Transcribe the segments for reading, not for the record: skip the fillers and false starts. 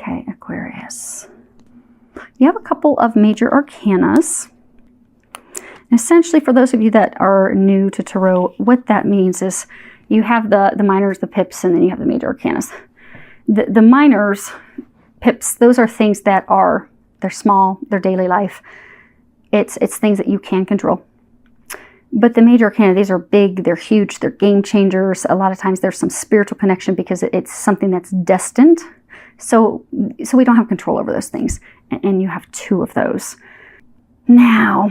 Okay, Aquarius. You have a couple of major arcanas. Essentially, for those of you that are new to Tarot, what that means is you have the minors, the pips, and then you have the major arcanas. The minors, pips, those are things that they're small, they're daily life. It's things that you can control. But the major arcana, these are big, they're huge, they're game changers. A lot of times there's some spiritual connection because it's something that's destined. So we don't have control over those things. And you have two of those. Now,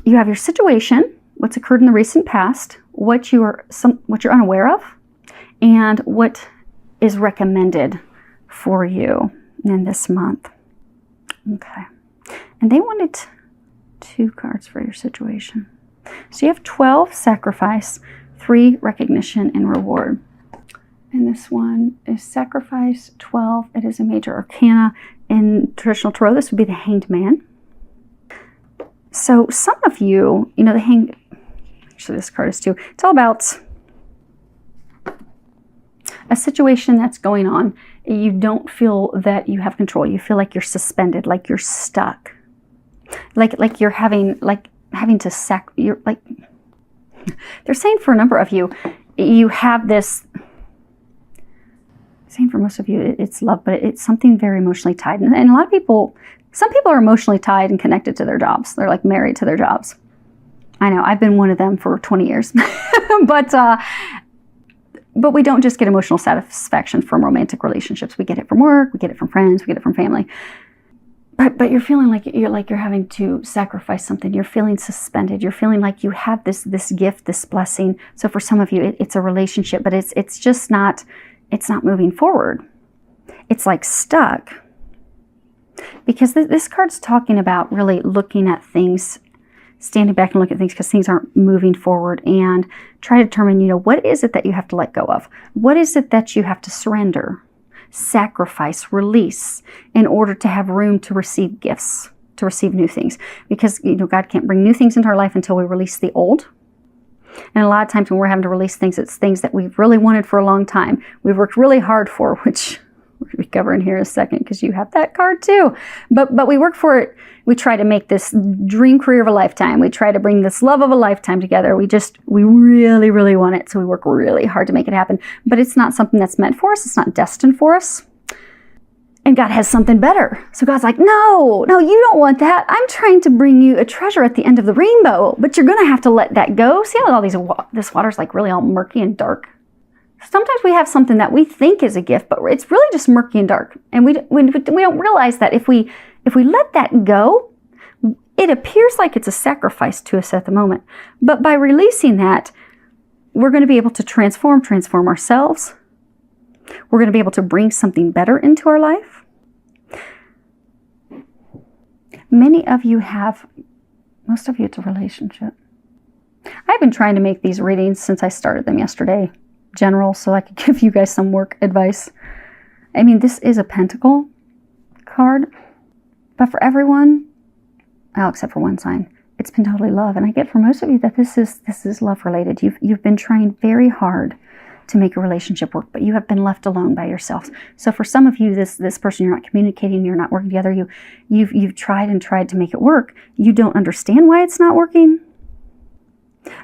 you have your situation, what's occurred in the recent past, what you're unaware of, and what is recommended for you in this month. Okay. And they wanted 2 cards for your situation. So you have 12, sacrifice, 3, recognition, and reward. And this one is sacrifice, 12. It is a major arcana. In traditional Tarot, this would be the Hanged Man. So some of you, the Hanged, actually this card is too, it's all about a situation that's going on. You don't feel that you have control. You feel like you're suspended, like you're stuck. Like you're having to you're like, they're saying for a number of you, you have this, saying for most of you, it's love, but it's something very emotionally tied. And a lot of people, some people are emotionally tied and connected to their jobs. They're like married to their jobs. I know, I've been one of them for 20 years. But we don't just get emotional satisfaction from romantic relationships. We get it from work, we get it from friends, we get it from family. But you're feeling like you're having to sacrifice something. You're feeling suspended. You're feeling like you have this gift, this blessing. So for some of you, it's a relationship, but it's just not, it's not moving forward. It's like stuck. Because this card's talking about really looking at things, standing back and looking at things because things aren't moving forward, and try to determine, what is it that you have to let go of? What is it that you have to surrender, sacrifice, release in order to have room to receive gifts, to receive new things? Because, God can't bring new things into our life until we release the old. And a lot of times when we're having to release things, it's things that we've really wanted for a long time. We've worked really hard for, which we're going to be covering here in a second because you have that card too. But we work for it. We try to make this dream career of a lifetime. We try to bring this love of a lifetime together. We really, really want it. So we work really hard to make it happen. But it's not something that's meant for us. It's not destined for us. And God has something better. So God's like, no, you don't want that. I'm trying to bring you a treasure at the end of the rainbow, but you're going to have to let that go. See how this water's like really all murky and dark? Sometimes we have something that we think is a gift, but it's really just murky and dark. And we don't realize that if we let that go, it appears like it's a sacrifice to us at the moment. But by releasing that, we're going to be able to transform ourselves. We're going to be able to bring something better into our life. Many of you most of you, it's a relationship. I've been trying to make these readings since I started them yesterday, general, so I could give you guys some work advice. I mean, this is a pentacle card, but for everyone, except for one sign, it's been totally love. And I get for most of you that this is love related. You've been trying very hard to make a relationship work, but you have been left alone by yourself. So for some of you, this person, you're not communicating, you're not working together, you've tried to make it work. You don't understand why it's not working.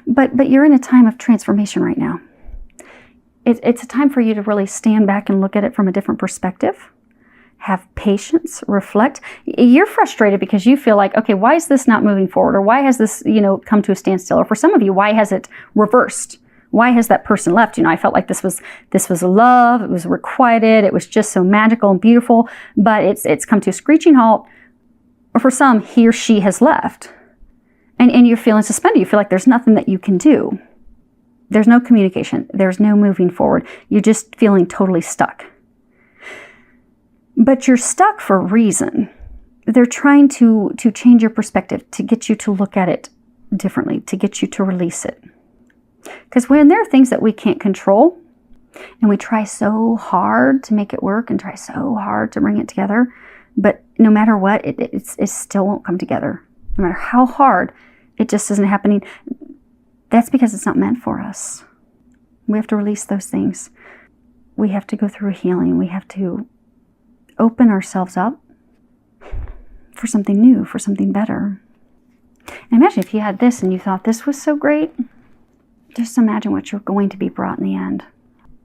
But you're in a time of transformation right now. It's a time for you to really stand back and look at it from a different perspective. Have patience, reflect. You're frustrated because you feel like, okay, why is this not moving forward? Or why has this, come to a standstill? Or for some of you, why has it reversed? Why has that person left? I felt like this was love. It was requited. It was just so magical and beautiful, but it's come to a screeching halt. Or for some, he or she has left. And you're feeling suspended. You feel like there's nothing that you can do. There's no communication. There's no moving forward. You're just feeling totally stuck. But you're stuck for a reason. They're trying to change your perspective, to get you to look at it differently, to get you to release it. Because when there are things that we can't control, and we try so hard to make it work and try so hard to bring it together, but no matter what, it still won't come together. No matter how hard, it just isn't happening. That's because it's not meant for us. We have to release those things. We have to go through healing. We have to open ourselves up for something new, for something better. And imagine if you had this and you thought this was so great. Just imagine what you're going to be brought in the end.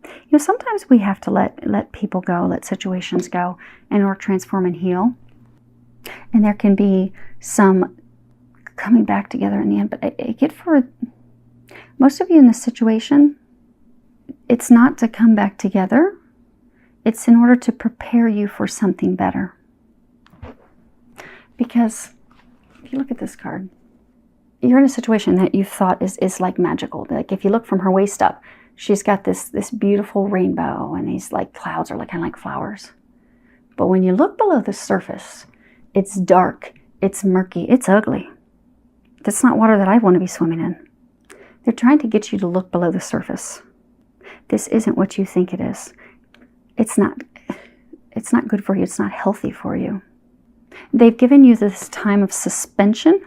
You know, sometimes we have to let people go, let situations go in order to transform and heal. And there can be some coming back together in the end. But I get for most of you in this situation, it's not to come back together. It's in order to prepare you for something better. Because if you look at this card, you're in a situation that you thought is like magical. Like if you look from her waist up, she's got this beautiful rainbow, and these like clouds are like kind of like flowers. But when you look below the surface, it's dark, it's murky, it's ugly. That's not water that I want to be swimming in. They're trying to get you to look below the surface. This isn't what you think it is. It's not good for you. It's not healthy for you. They've given you this time of suspension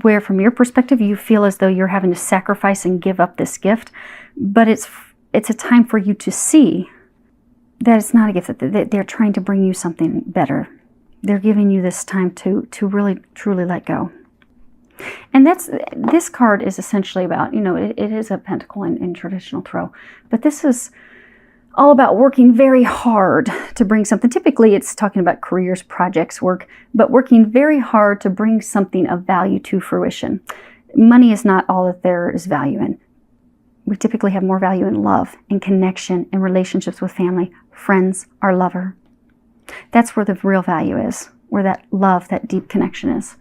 where from your perspective, you feel as though you're having to sacrifice and give up this gift. But it's a time for you to see that it's not a gift, that they're trying to bring you something better. They're giving you this time to really, truly let go. And this card is essentially about, it is a pentacle in traditional tarot, but this is all about working very hard to bring something. Typically, it's talking about careers, projects, work, but working very hard to bring something of value to fruition. Money is not all that there is value in. We typically have more value in love, in connection, in relationships with family, friends, our lover. That's where the real value is, where that love, that deep connection is.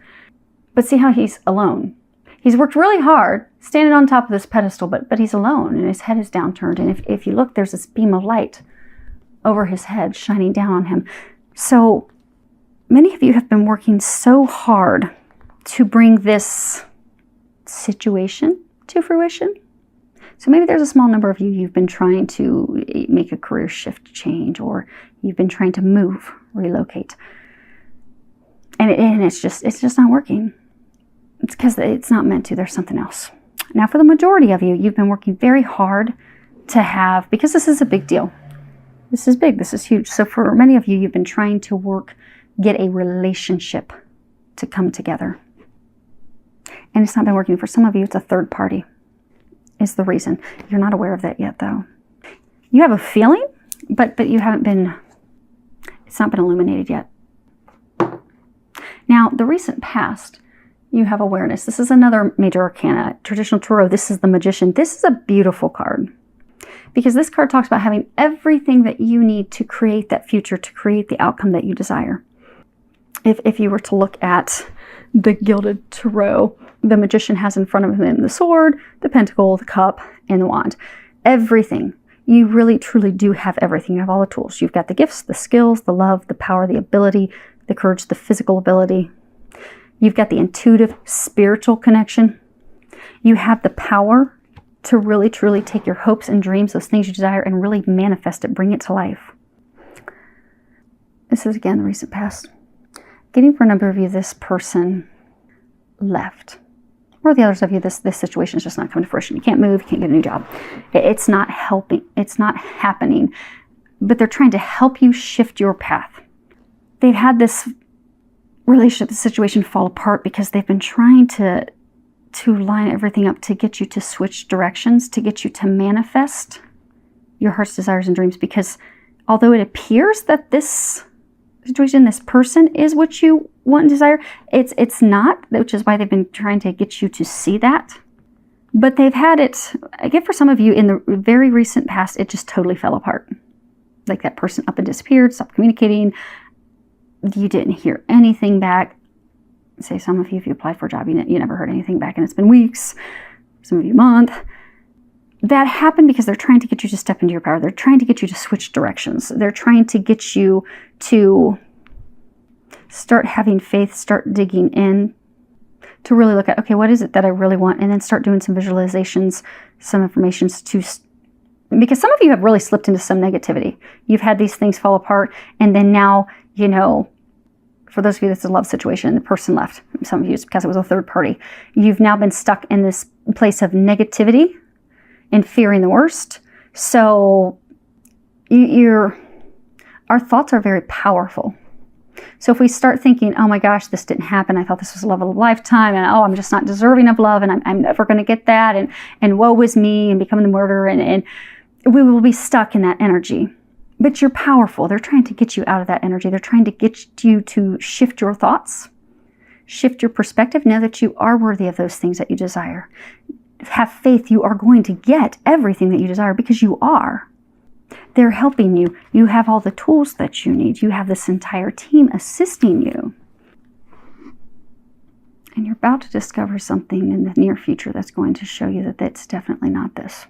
But see how he's alone. He's worked really hard, standing on top of this pedestal, but he's alone, and his head is downturned. And if you look, there's this beam of light over his head shining down on him. So many of you have been working so hard to bring this situation to fruition. So maybe there's a small number of you've been trying to make a career shift change, or you've been trying to move, relocate. And it's just not working. It's because it's not meant to. There's something else. Now, for the majority of you, you've been working very hard to have, because this is a big deal. This is big. This is huge. So for many of you, you've been trying to get a relationship to come together. And it's not been working. For some of you, it's a third party is the reason. You're not aware of that yet, though. You have a feeling, but you haven't been, it's not been illuminated yet. Now, the recent past, you have awareness. This is another major arcana. Traditional tarot, this is the Magician. This is a beautiful card because this card talks about having everything that you need to create that future, to create the outcome that you desire. If you were to look at the Gilded Tarot, the Magician has in front of him the sword, the pentacle, the cup, and the wand. Everything. You really, truly do have everything. You have all the tools. You've got the gifts, the skills, the love, the power, the ability, the courage, the physical ability. You've got the intuitive, spiritual connection. You have the power to really, truly take your hopes and dreams, those things you desire, and really manifest it, bring it to life. This is, again, the recent past. Getting for a number of you, this person left. Or the others of you, this situation is just not coming to fruition. You can't move, you can't get a new job. It's not helping. It's not happening. But they're trying to help you shift your path. They've had this relationship, the situation fall apart because they've been trying to line everything up to get you to switch directions, to get you to manifest your heart's desires and dreams. Because although it appears that this situation, this person is what you want and desire, it's not, which is why they've been trying to get you to see that. But they've had it, again, for some of you in the very recent past, it just totally fell apart. Like that person up and disappeared, stopped communicating. You didn't hear anything back. Say some of you, if you applied for a job, you never heard anything back, and it's been weeks, some of you a month. That happened because they're trying to get you to step into your power. They're trying to get you to switch directions. They're trying to get you to start having faith, start digging in, to really look at, okay, what is it that I really want? And then start doing some visualizations, some affirmations because some of you have really slipped into some negativity. You've had these things fall apart, and then now, for those of you that's a love situation and the person left, some of you it's because it was a third party, you've now been stuck in this place of negativity and fearing the worst. So you're Our thoughts are very powerful. So if we start thinking, oh my gosh, this didn't happen, I thought this was the love of a lifetime, and oh, I'm just not deserving of love, and I'm never going to get that, and woe is me, and becoming the murderer, and we will be stuck in that energy. But you're powerful. They're trying to get you out of that energy. They're trying to get you to shift your thoughts, shift your perspective, know that you are worthy of those things that you desire. Have faith you are going to get everything that you desire, because you are. They're helping you. You have all the tools that you need. You have this entire team assisting you. And you're about to discover something in the near future that's going to show you that that's definitely not this.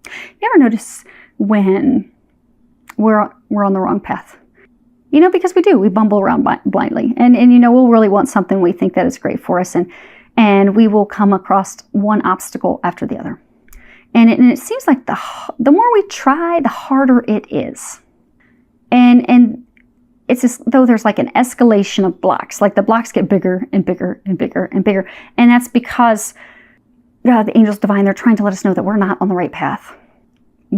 You ever notice when we're on the wrong path? You know, because we bumble around blindly. And you know, we'll really want something we think that is great for us. And we will come across one obstacle after the other. And it seems like the more we try, the harder it is. And it's as though there's like an escalation of blocks. Like the blocks get bigger and bigger and bigger and bigger. And that's because the angels divine, they're trying to let us know that we're not on the right path.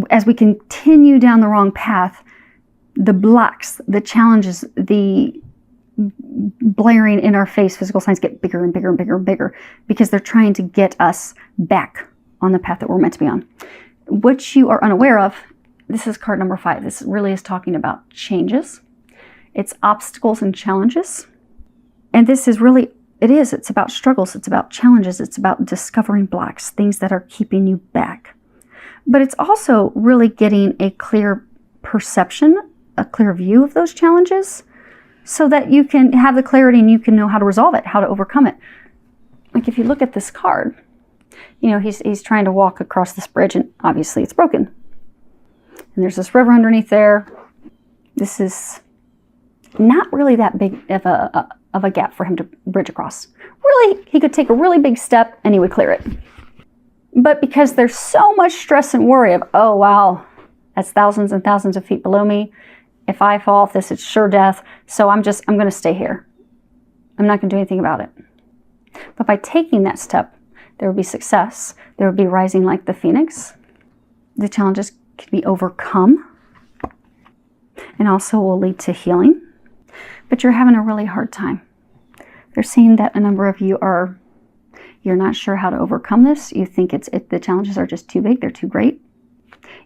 As we continue down the wrong path, the blocks, the challenges, the blaring in our face physical signs get bigger and bigger and bigger and bigger, because they're trying to get us back on the path that we're meant to be on. What you are unaware of, this is card number 5. This really is talking about changes. It's obstacles and challenges. And this is really, it's about struggles. It's about challenges. It's about discovering blocks, things that are keeping you back. But it's also really getting a clear perception, a clear view of those challenges, so that you can have the clarity and you can know how to resolve it, how to overcome it. Like if you look at this card, you know, he's trying to walk across this bridge, and obviously it's broken. And there's this river underneath there. This is not really that big of a gap for him to bridge across. Really, he could take a really big step and he would clear it. But because there's so much stress and worry of, oh wow, that's thousands and thousands of feet below me. If I fall off this, it's sure death. So I'm going to stay here. I'm not going to do anything about it. But by taking that step, there would be success. There would be rising like the phoenix. The challenges can be overcome and also will lead to healing. But you're having a really hard time. They're saying that a number of you you're not sure how to overcome this. You think the challenges are just too big. They're too great.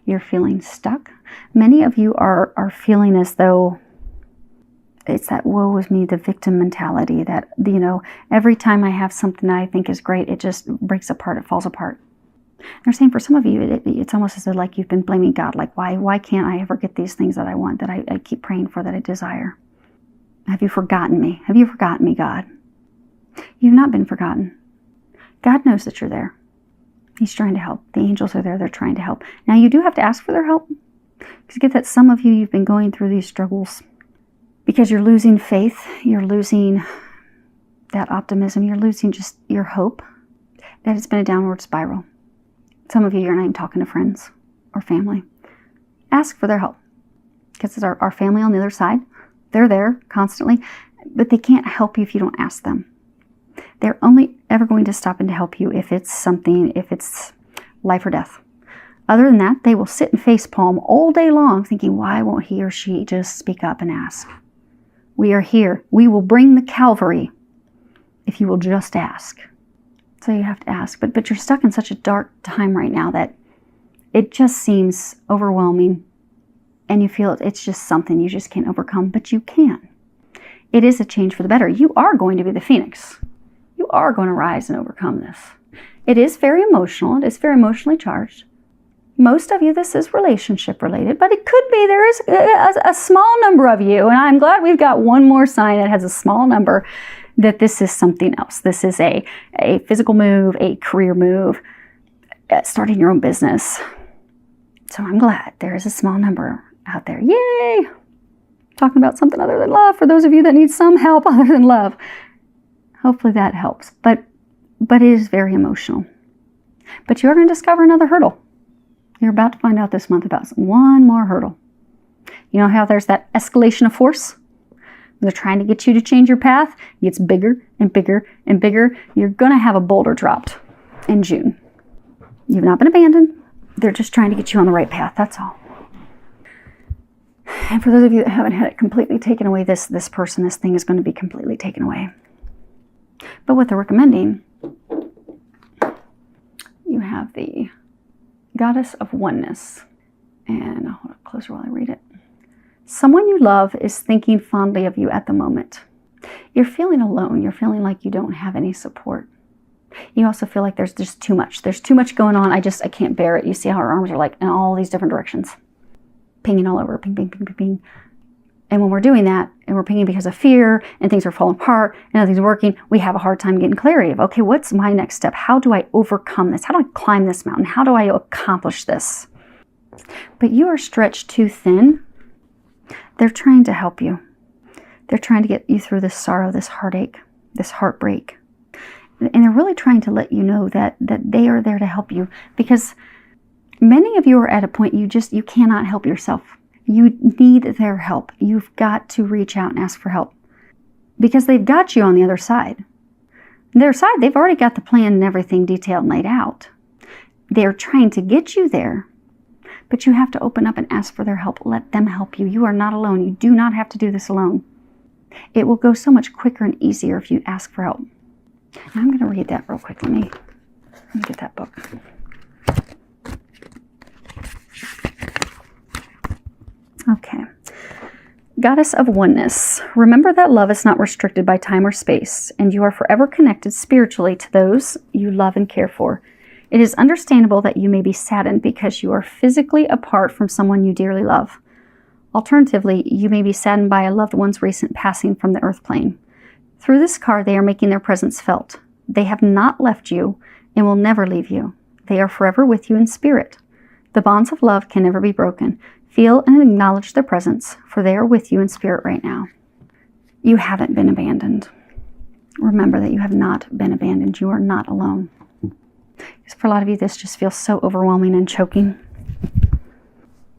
You're feeling stuck. Many of you are feeling as though it's that woe is me, the victim mentality, that, you know, every time I have something that I think is great, it just breaks apart, it falls apart. They're saying for some of you, it's almost as though like you've been blaming God, like why can't I ever get these things that I want, that I keep praying for, that I desire? Have you forgotten me? Have you forgotten me, God? You've not been forgotten. God knows that you're there. He's trying to help. The angels are there. They're trying to help. Now, you do have to ask for their help. Because get that some of you've been going through these struggles because you're losing faith. You're losing that optimism. You're losing just your hope. That it's been a downward spiral. Some of you're not even talking to friends or family. Ask for their help. Because it's our family on the other side. They're there constantly. But they can't help you if you don't ask them. They're only ever going to stop in to help you if it's life or death. Other than that, they will sit and facepalm all day long thinking, why won't he or she just speak up and ask? We are here. We will bring the Calvary if you will just ask. So you have to ask. But you're stuck in such a dark time right now that it just seems overwhelming. And you feel it's just something you just can't overcome. But you can. It is a change for the better. You are going to be the phoenix. You are going to rise and overcome this. It is very emotional. It is very emotionally charged. Most of you, this is relationship related, but it could be there is a small number of you, and I'm glad we've got one more sign that has a small number, that this is something else. This is a physical move, a career move, starting your own business. So I'm glad there is a small number out there. Yay! Talking about something other than love for those of you that need some help other than love. Hopefully that helps, but it is very emotional. But you are going to discover another hurdle. You're about to find out this month about one more hurdle. You know how there's that escalation of force? They're trying to get you to change your path. It gets bigger and bigger and bigger. You're going to have a boulder dropped in June. You've not been abandoned. They're just trying to get you on the right path. That's all. And for those of you that haven't had it completely taken away, this person, this thing is going to be completely taken away. But what they're recommending, you have the Goddess of Oneness. And I'll hold it closer while I read it. Someone you love is thinking fondly of you at the moment. You're feeling alone. You're feeling like you don't have any support. You also feel like there's just too much. There's too much going on. I can't bear it. You see how her arms are like in all these different directions. Pinging all over. Ping, ping, ping, ping, ping. And when we're doing that, and we're pinging because of fear, and things are falling apart, and nothing's working, we have a hard time getting clarity of, okay, what's my next step? How do I overcome this? How do I climb this mountain? How do I accomplish this? But you are stretched too thin. They're trying to help you. They're trying to get you through this sorrow, this heartache, this heartbreak. And they're really trying to let you know that they are there to help you, because many of you are at a point you cannot help yourself. You need their help. You've got to reach out and ask for help, because they've got you on the other side. Their side, they've already got the plan and everything detailed and laid out. They're trying to get you there, but you have to open up and ask for their help. Let them help you. You are not alone. You do not have to do this alone. It will go so much quicker and easier if you ask for help. And I'm going to read that real quick. Let me get that book. Okay. Goddess of Oneness. Remember that love is not restricted by time or space, and you are forever connected spiritually to those you love and care for. It is understandable that you may be saddened because you are physically apart from someone you dearly love. Alternatively, you may be saddened by a loved one's recent passing from the earth plane. Through this card, they are making their presence felt. They have not left you and will never leave you. They are forever with you in spirit. The bonds of love can never be broken. Feel and acknowledge their presence, for they are with you in spirit right now. You haven't been abandoned. Remember that you have not been abandoned. You are not alone. Because for a lot of you, this just feels so overwhelming and choking,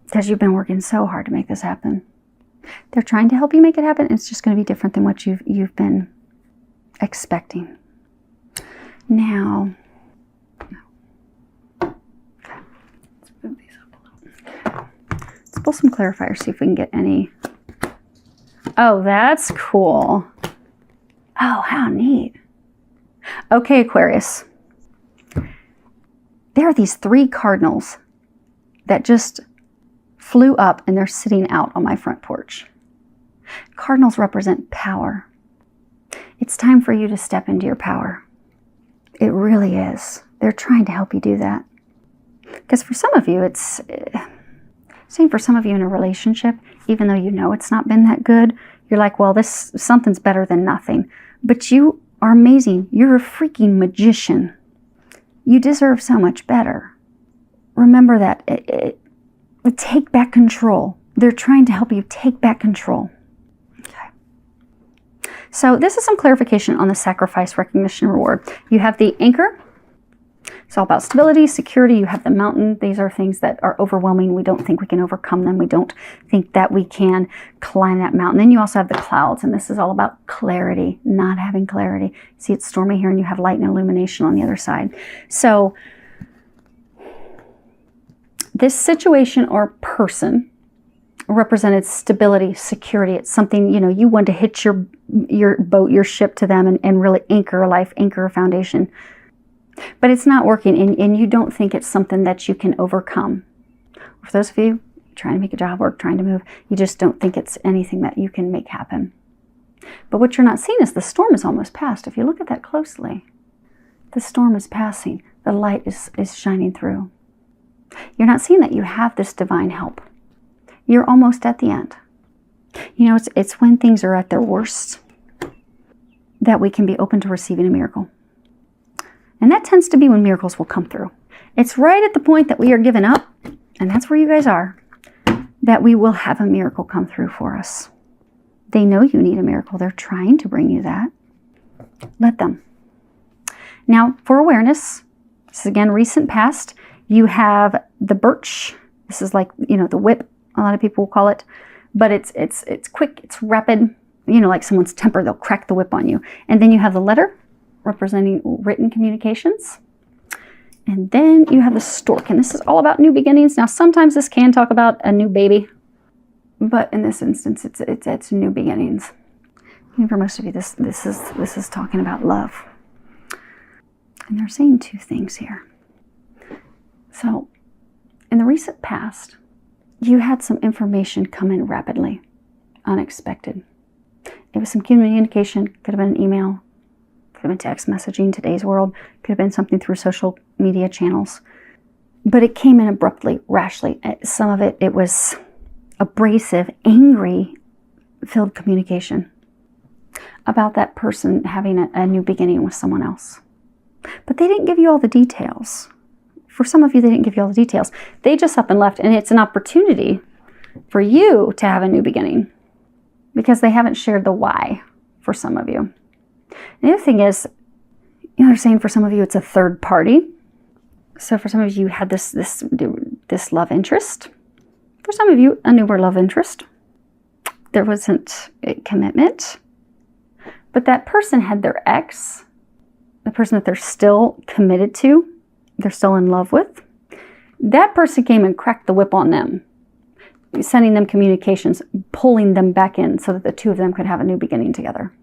because you've been working so hard to make this happen. They're trying to help you make it happen. It's just going to be different than what you've been expecting. Now, let's move these up a little. Let's pull some clarifiers, see if we can get any. Oh, that's cool. Oh, how neat. Okay, Aquarius. There are these 3 cardinals that just flew up, and they're sitting out on my front porch. Cardinals represent power. It's time for you to step into your power. It really is. They're trying to help you do that. Because for some of you, same for some of you in a relationship, even though you know it's not been that good, you're like, well, something's better than nothing. But you are amazing. You're a freaking magician. You deserve so much better. Remember that. Take back control. They're trying to help you take back control. Okay. So this is some clarification on the sacrifice, recognition, reward. You have the anchor. It's all about stability, security. You have the mountain. These are things that are overwhelming. We don't think we can overcome them. We don't think that we can climb that mountain. Then you also have the clouds, and this is all about clarity, not having clarity. See, it's stormy here, and you have light and illumination on the other side. So this situation or person represented stability, security. It's something, you want to hitch your boat, your ship to them and really anchor a life, anchor a foundation. But it's not working, and you don't think it's something that you can overcome. For those of you trying to make a job work, trying to move, you just don't think it's anything that you can make happen. But what you're not seeing is the storm is almost past. If you look at that closely, the storm is passing. The light is shining through. You're not seeing that you have this divine help. You're almost at the end. It's when things are at their worst that we can be open to receiving a miracle. And that tends to be when miracles will come through. It's right at the point that we are giving up, and that's where you guys are, that we will have a miracle come through for us. They know you need a miracle. They're trying to bring you that. Let them. Now, for awareness, this is again recent past, you have the birch. This is like, the whip, a lot of people will call it. But it's quick, it's rapid. Like someone's temper, they'll crack the whip on you. And then you have the letter, representing written communications. And then you have the stork, and this is all about new beginnings. Now, sometimes this can talk about a new baby. But in this instance, it's new beginnings. And for most of you, this is talking about love. And they're saying two things here. So, in the recent past, you had some information come in rapidly, unexpected. It was some communication, could have been an email, could have been text messaging, today's world, could have been something through social media channels. But it came in abruptly, rashly. Some of it was abrasive, angry-filled communication about that person having a new beginning with someone else. But they didn't give you all the details. For some of you, they didn't give you all the details. They just up and left, and it's an opportunity for you to have a new beginning because they haven't shared the why for some of you. The other thing is, they're saying for some of you, it's a third party. So for some of you had this love interest. For some of you, a newer love interest. There wasn't a commitment. But that person had their ex, the person that they're still committed to, they're still in love with. That person came and cracked the whip on them, sending them communications, pulling them back in so that the two of them could have a new beginning together.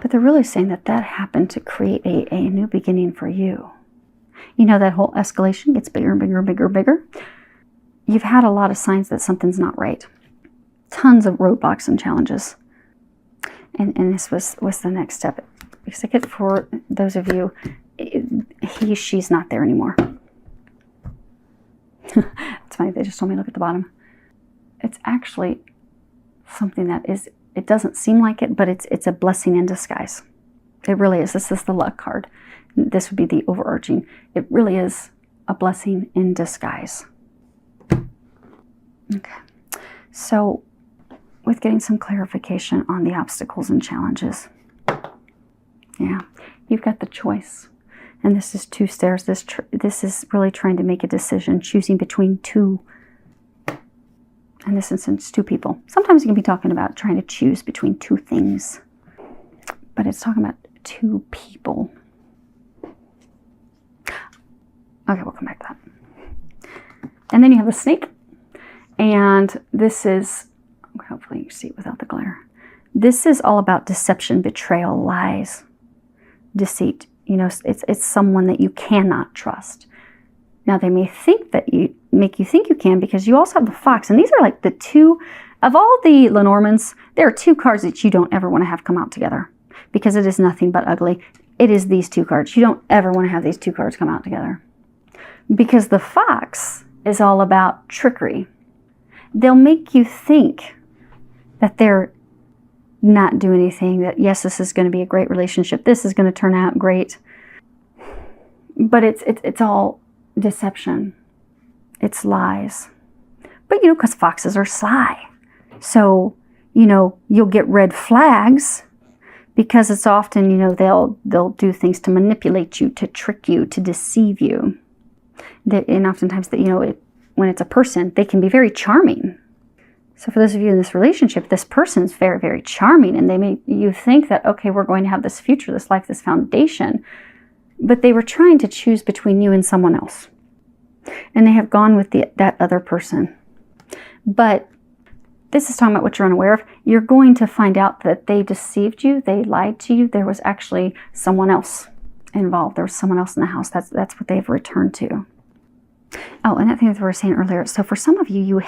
But they're really saying that happened to create a new beginning for you. That whole escalation gets bigger and bigger and bigger and bigger. You've had a lot of signs that something's not right. Tons of roadblocks and challenges. And this was the next step. Because I get for those of you, she's not there anymore. It's funny, they just told me look at the bottom. It's actually something that is, it doesn't seem like it, but it's a blessing in disguise. It really is. This is the luck card. This would be the overarching. It really is a blessing in disguise. Okay. So, with getting some clarification on the obstacles and challenges. Yeah, you've got the choice. And this is two stairs. This is really trying to make a decision, choosing between two, in this instance, two people. Sometimes you can be talking about trying to choose between two things. But it's talking about two people. Okay, we'll come back to that. And then you have the snake. And this is, hopefully you can see it without the glare. This is all about deception, betrayal, lies, deceit. It's someone that you cannot trust. Now, they may think that make you think you can because you also have the fox. And these are like the two, of all the Lenormands, there are two cards that you don't ever want to have come out together because it is nothing but ugly. It is these two cards. You don't ever want to have these two cards come out together because the fox is all about trickery. They'll make you think that they're not doing anything, that yes, this is going to be a great relationship. This is going to turn out great. But it's all deception. It's lies. But, because foxes are sly. So, you'll get red flags because it's often, they'll do things to manipulate you, to trick you, to deceive you. And oftentimes, when it's a person, they can be very charming. So for those of you in this relationship, this person's very, very charming, and they make you think that, okay, we're going to have this future, this life, this foundation. But they were trying to choose between you and someone else. And they have gone with that other person. But this is talking about what you're unaware of. You're going to find out that they deceived you, they lied to you. There was actually someone else involved. There was someone else in the house. That's what they've returned to. Oh, and that thing that we were saying earlier. So for some of you,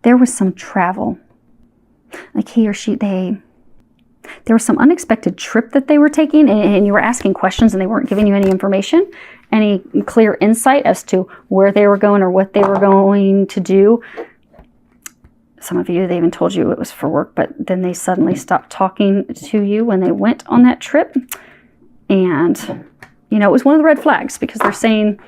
there was some travel. Like he or she, there was some unexpected trip that they were taking, and you were asking questions and they weren't giving you any information, any clear insight as to where they were going or what they were going to do. Some of you, they even told you it was for work, but then they suddenly stopped talking to you when they went on that trip. And, it was one of the red flags because they're saying,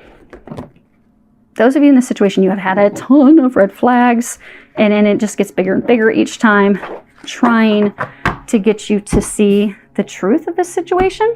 those of you in this situation, you have had a ton of red flags, and then it just gets bigger and bigger each time, trying to get you to see the truth of this situation.